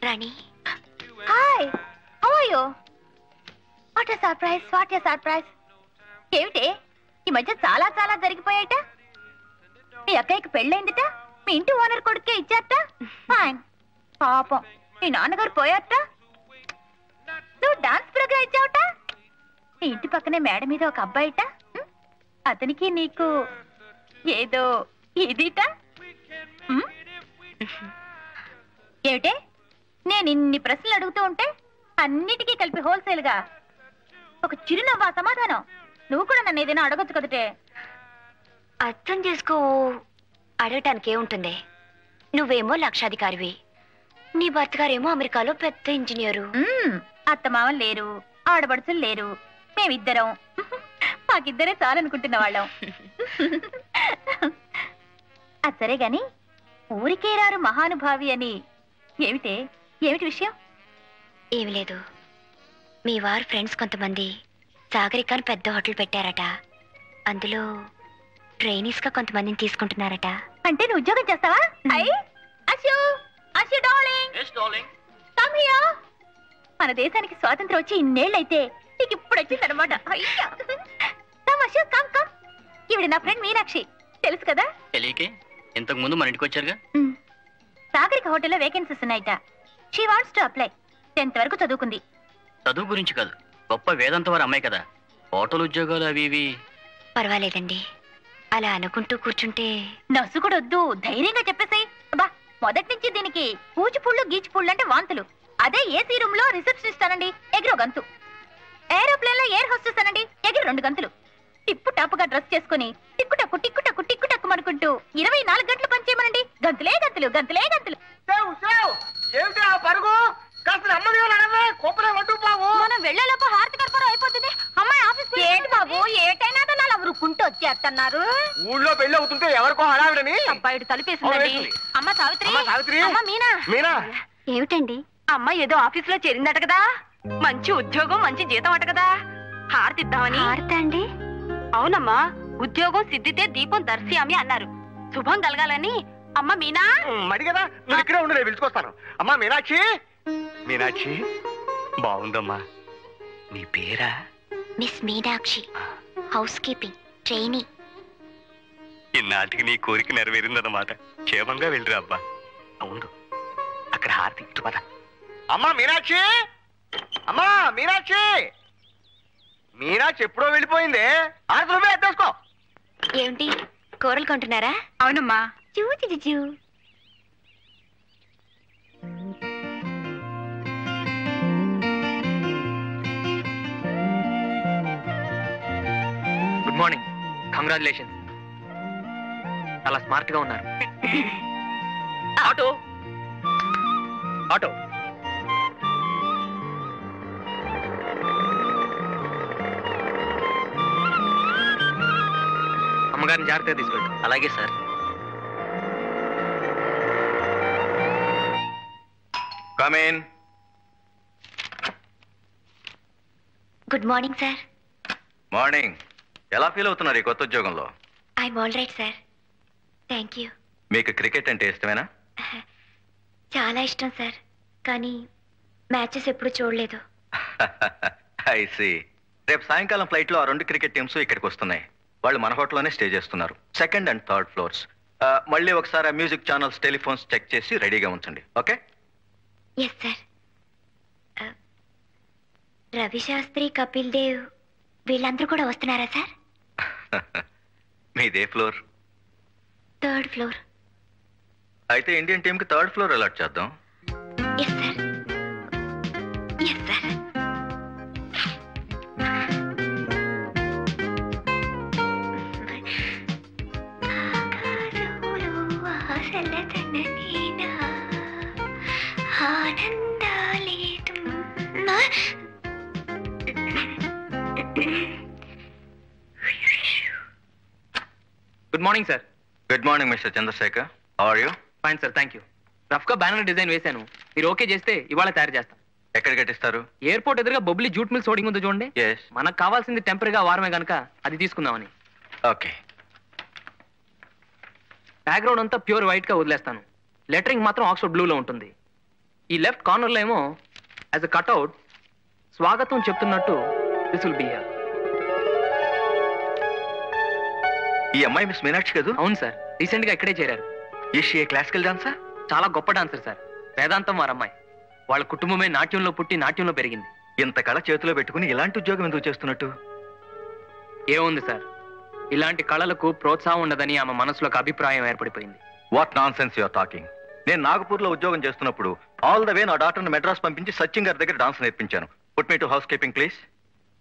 Rani. Hi, how are you? What a surprise, what a surprise. ఏమిటి ఈ మధ్య చాలా చాలా జరిగిపోయాట. మీ అక్కయ్యకి పెళ్ళైందిట, మీ ఇంటి ఓనర్ కొడుకే ఇచ్చారట. ఫైన్. పాపం మీ నాన్నగారు పోయారట. నువ్వు డాన్స్ ప్రోగ్రామ్ ఇచ్చావట. నీ ఇంటి పక్కనే మేడ మీద ఒక అబ్బాయిట, అతనికి నీకు ఏదో ఇదిట. ఏమిటే నేను ఇన్ని ప్రశ్నలు అడుగుతూ ఉంటే అన్నిటికీ కలిపి హోల్సేల్ గా ఒక చిరునవ్వా సమాధానం? నువ్వు కూడా నన్ను ఏదైనా అడగొచ్చు కదటే. అర్థం చేసుకో. అడగటానికి ఏముంటుంది? నువ్వేమో లక్షాధికారివి, నీ భర్త గారేమో అమెరికాలో పెద్ద ఇంజనీరు. అత్తమామలు లేరు, ఆడబడుచులు లేరు, మేమిద్దరం. మాకిద్దరే చాలనుకుంటున్న వాళ్ళం. అది సరే గాని ఊరికే రారు మహానుభావి అని ఏమిటే, ఏమిటి విషయం? ఏమి లేదు, మీ వారు ఫ్రెండ్స్ కొంతమంది సాగరికాని పెద్ద హోటల్ పెట్టారట. అందులో ట్రైనీస్ గా కొంతమందిని తీసుకుంటున్నారట. అంటే నువ్వు ఉద్యోగం చేస్తావా? Come here. మన దేశానికి స్వాతంత్రం వచ్చి ఇన్నేళ్ళైతే నీకు ఇప్పుడు వచ్చిందనమాట. Come come. ఈవిడ నా ఫ్రెండ్ మీనాక్షి, తెలుసు కదా? తెలియకే, ఇంతకు ముందు మన ఇంటికి వచ్చారుగా. సాగరిక హోటల్లో వేకెన్సీస్ ఉన్నాయట. She wants to apply. 10th వరకు చదువుకుంది. చదువు గురించి కాదు, గొప్ప వేదాంత వారు అమ్మాయి కదా. హోటల్ ఉద్యోగాలు అవి ఇవి. పర్వాలేదండి, అలా అనుకుంటూ కూర్చుంటే. నసు కూడా వద్దు, ధైర్యంగా చెప్పేసాయి. బా, మొదటి నుంచి దీనికి పూచిపుళ్ళు గీచిపుళ్ళు అంటే వాంతులు. అదే ఏసీ రూమ్ లో రిసెప్షనిస్ట్ అనండి, ఎగిరో గంతు. ఏరోప్లేన్ లో ఎయిర్ హోస్టెస్ అనండి, ఎగిరి 2 గంతులు. టిప్పు టాపుగా డ్రెస్ చేసుకుని టిక్కుటక్కు టిక్కుటక్కు టిక్కుటక్కు అనుకుంటూ 24 గంటలు పనిచేయమనండి, గంతులే గంతులు గంతులే గంతులు. మనం వెళ్లేలోపు హారతి కర్పూరం అయిపోతుంది. అమ్మాయి ఆఫీస్ ఏంటి బాబు, ఏటైనా అలా ఉరుక్కుంటూ వచ్చేస్తున్నారు. ఊళ్ళో పెళ్లి అవుతుంటే ఎవరికో హడావిడని అబ్బాయిడు తలుపేసిందండి. అమ్మ సావిత్రి, అమ్మ మీనా. ఏమిటండి? అమ్మ ఏదో ఆఫీస్ లో చేరిందట కదా, మంచి ఉద్యోగం మంచి జీతం అట కదా, హారతిద్దామని. హారత అండి? అవునమ్మా, ఉద్యోగం సిద్ధితే దీపం దర్శయామి అన్నారు. శుభం కలగాలని. అమ్మ మీనా. మడి కదా, నువ్వు ఇక్కడే ఉండు, నేను పిలుచుకొస్తాను. అమ్మా మీనాక్షి. మీనాక్షి బాగుందమ్మా. నీ పేరా? Miss Meenakshi, housekeeping trainee. ఇన్నాటికి నీ కోరిక నెరవేరిందన్నమాట. క్షేమంగా వెళ్ళిరా అబ్బా. అవును, అక్కడ హారతి ఇటు పద. అమ్మా మీనాక్షి, అమ్మా మీనాక్షి. మీనాక్షి ఎప్పుడో వెళ్ళిపోయిందే. హారతి రూపే ఎత్తేసుకో. ఏమిటి కూరలు కొంటున్నారా? అవునమ్మా. చూ. Good morning, congratulations. చాలా స్మార్ట్ గా ఉన్నారు. Auto auto. అమ్మగారిని జాగ్రత్తగా తీసుకెళ్తాం. అలాగే sir. Come in. Good morning sir. Morning. ఎలా ఫీల్ అవుతున్నారు ఈ కొత్త ఉద్యోగంలో? I'm all right sir, thank you. మీకు క్రికెట్ అంటే ఇష్టమేనా? చాలా ఇష్టం సార్, కానీ మ్యాచెస్ ఎప్పుడు చూడలేదు. I see. రేపు సాయంకాలం ఫ్లైట్ లో ఆ 2 క్రికెట్ టీమ్స్ ఇక్కడికి వస్తున్నాయి. వాళ్ళు మన హోటల్లోనే స్టే చేస్తున్నారు, 2nd and 3rd ఫ్లోర్స్. మళ్ళీ ఒకసారి మ్యూజిక్ ఛానల్స్, టెలిఫోన్స్ చెక్ చేసి రెడీగా ఉంచండి. Okay? Yes sir. Ravi Shastri, Kapil Dev వీళ్ళందరూ కూడా వస్తున్నారా సార్? మీదే ఫ్లోర్? 3rd floor. అయితే ఇండియన్ టీమ్ కి 3rd ఫ్లోర్ అలాట్ చేద్దాం. Yes sir, yes sir. Good morning sir. Good morning mister Chandrasekhar. How are you? Fine sir, thank you. Rough గా బ్యానర్ డిజైన్ వేశాను, మీరు ఓకే చేస్తే ఇవాళ తయారు చేస్తాం. ఎక్కడ కట్టిస్తారు? ఎయిర్పోర్ట్ ఎదురుగా బొబ్లీ జూట్ మిల్స్ హోర్డింగ్ ఉంది చూడండి. మనకు కావాల్సింది టెంపరీగా వారమే కనుక అది తీసుకుందామని. ఓకే. బ్యాక్గ్రౌండ్ అంతా ప్యూర్ వైట్ గా వదిలేస్తాను, లెటరింగ్ మాత్రం ఆక్స్ఫర్డ్ బ్లూలో ఉంటుంది. ఈ లెఫ్ట్ కార్నర్ లో ఏమో యాజ్ అ కట్అవుట్ స్వాగతం చెప్తున్నట్టు దిస్ విల్ బి హియర్. ఈ అమ్మాయి మిస్ మీనాక్షి కదా? అవును సార్, రీసెంట్ గా ఇక్కడే చేరారు. Is she a classical dancer? చాలా గొప్ప డాన్సర్ సార్. వేదాంతం వారి అమ్మాయి. వాళ్ళ కుటుంబమే నాట్యంలో పుట్టి నాట్యంలో పెరిగింది. ఇంత కళ చేతిలో పెట్టుకుని ఇలాంటి ఉద్యోగం ఎందుకు చేస్తున్నట్టు? ఏముంది సార్, ఇలాంటి కళలకు ప్రోత్సాహం ఉండదని ఆమె మనసులో ఒక అభిప్రాయం ఏర్పడిపోయింది. What nonsense your talking. నేను నాగపూర్లో ఉద్యోగం చేస్తున్నప్పుడు ఆల్ ద వే నా డాక్టర్ని మెడ్రాస్ పంపించి సచిన్ గారి దగ్గర డాన్స్ నేర్పించాను. Put me to house keeping please.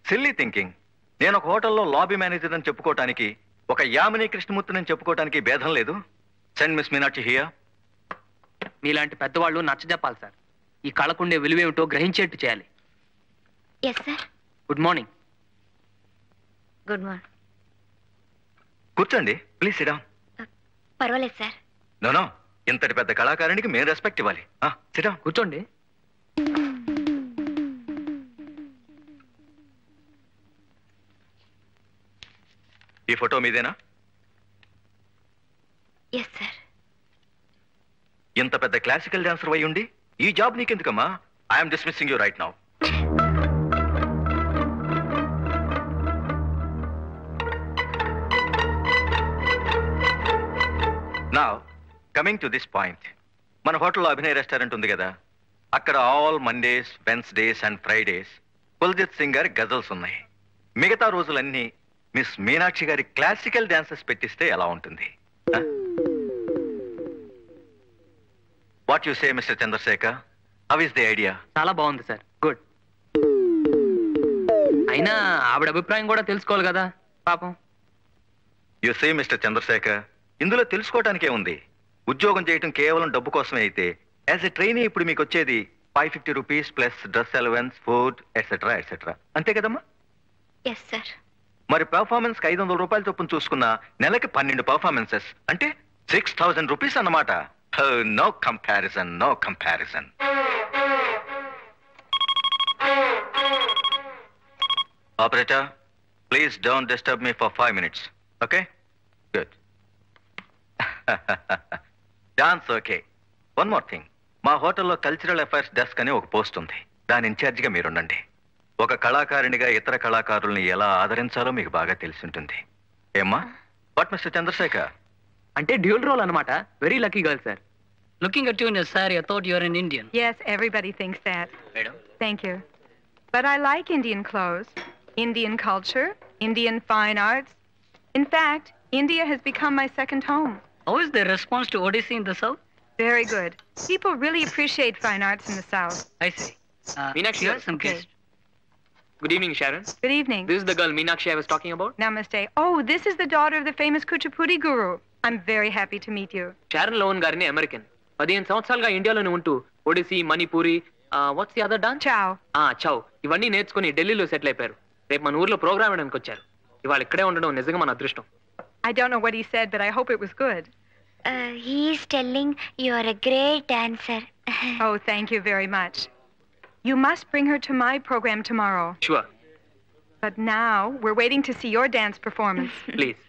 Silly thinking. నేను ఒక హోటల్లో లాబీ మేనేజర్ అని చెప్పుకోవటానికి, ఒక యామిని కృష్ణమూర్తిని చెప్పుకోవటానికి భేదం లేదు. Send miss Meenakshi here. మీలాంటి పెద్దవాళ్ళు నచ్చజెప్పాలి సార్. ఈ కళకుండే విలువేమిటో గ్రహించేట్టు చేయాలి. Yes sir. Good morning. Good morning. కూర్చోండి ప్లీజ్. Sit down. పర్వాలేదు సార్. నో, ఇంతటి పెద్ద కళాకారునికి మేము రెస్పెక్ట్ ఇవ్వాలి. Sit down. కూర్చోండి. ఈ ఫోటో మీదేనా? Yes sir. ఇంత పెద్ద క్లాసికల్ డాన్సర్ అయి ఉండి ఈ జాబ్ నీకెందుకమ్మా? I'm dismissing you right now. Now coming to this point. మన హోటల్లో అభినయ్ రెస్టారెంట్ ఉంది కదా, అక్కడ all Mondays, Wednesdays and Fridays Kuljit Singh గారి గజల్స్ ఉన్నాయి. మిగతా రోజులన్నీ మిస్ మీనాక్షి గారి క్లాసికల్ డాన్సెస్ పెట్టిస్తే ఎలా ఉంటుంది? What you say mister Chandrasekhar? How is the idea? చాలా బాగుంది సార్. గుడ్. అయినా ఆవిడ అభిప్రాయం కూడా తెలుసుకోవాలి కదా పాపం. యు సే మిస్టర్ చంద్రశేఖర్, ఇందులో తెలుసుకోవటానికే ఉంది. ఉద్యోగం చేయటం కేవలం డబ్బు కోసమే అయితే యాజ్ ఎ ట్రైనీ ఇప్పుడు మీకు వచ్చేది 550 rupees plus dress allowance, food etcetera etcetera. అంతే కదమ్మా? Yes sir. మరి పెర్ఫార్మెన్స్ 500 రూపాయల చొప్పున చూసుకున్న నెలకి 12 పెర్ఫార్మెన్సెస్ అంటే 6000 రూపీస్ అన్నమాట. No comparison, no comparison. Operator, please don't disturb me for 5 minutes. Okay? Good. Dance okay. One more thing. మా హోటల్లో కల్చరల్ అఫైర్స్ డెస్క్ అని ఒక పోస్ట్ ఉంది. దాని ఇన్ఛార్జిగా మీరుండండి. ఒక కళాకారునిగా ఇతర కళాకారుల్ని ఎలా ఆదరించాలో మీకు బాగా తెలిసి ఉంటుంది. ఏమ్మా? What mister Chandrasekhar? అంటే డ్యూల్ రోల్ అన్నమాట. Very lucky girl sir. Looking at you in a saree, I thought you were an Indian. Yes, everybody thinks that. Madam, Thank you. But I like Indian clothes, Indian culture, Indian fine arts. In fact, India has become my second home. How is the response to Odyssey in the south? Very good. People really appreciate fine arts in the south. I see. Meenakshi, Here's some okay. guests. Good evening Sharon. Good evening. This is the girl Meenakshi I was talking about. Namaste. Oh, this is the daughter of the famous Kuchipudi guru. I'm very happy to meet you. Sharon loan గారిని American. 15 సంవత్సరాలుగా ఇండియాలోనే ఉంటూ Odyssey, Manipuri, what's the other dance? Ciao. చౌ ఇవన్నీ నేర్చుకుని ఢిల్లీలో settle అయిపోయారు. రేపు మన ఊర్లో ప్రోగ్రామ్ వేయడానికి వచ్చారు. ఇవాళ ఇక్కడే ఉండడం నిజంగా మన అదృష్టం. I don't know what he said, but I hope it was good. He's telling you are a great dancer. Oh, thank you very much. You must bring her to my program tomorrow. Sure. But now we're waiting to see your dance performance. Please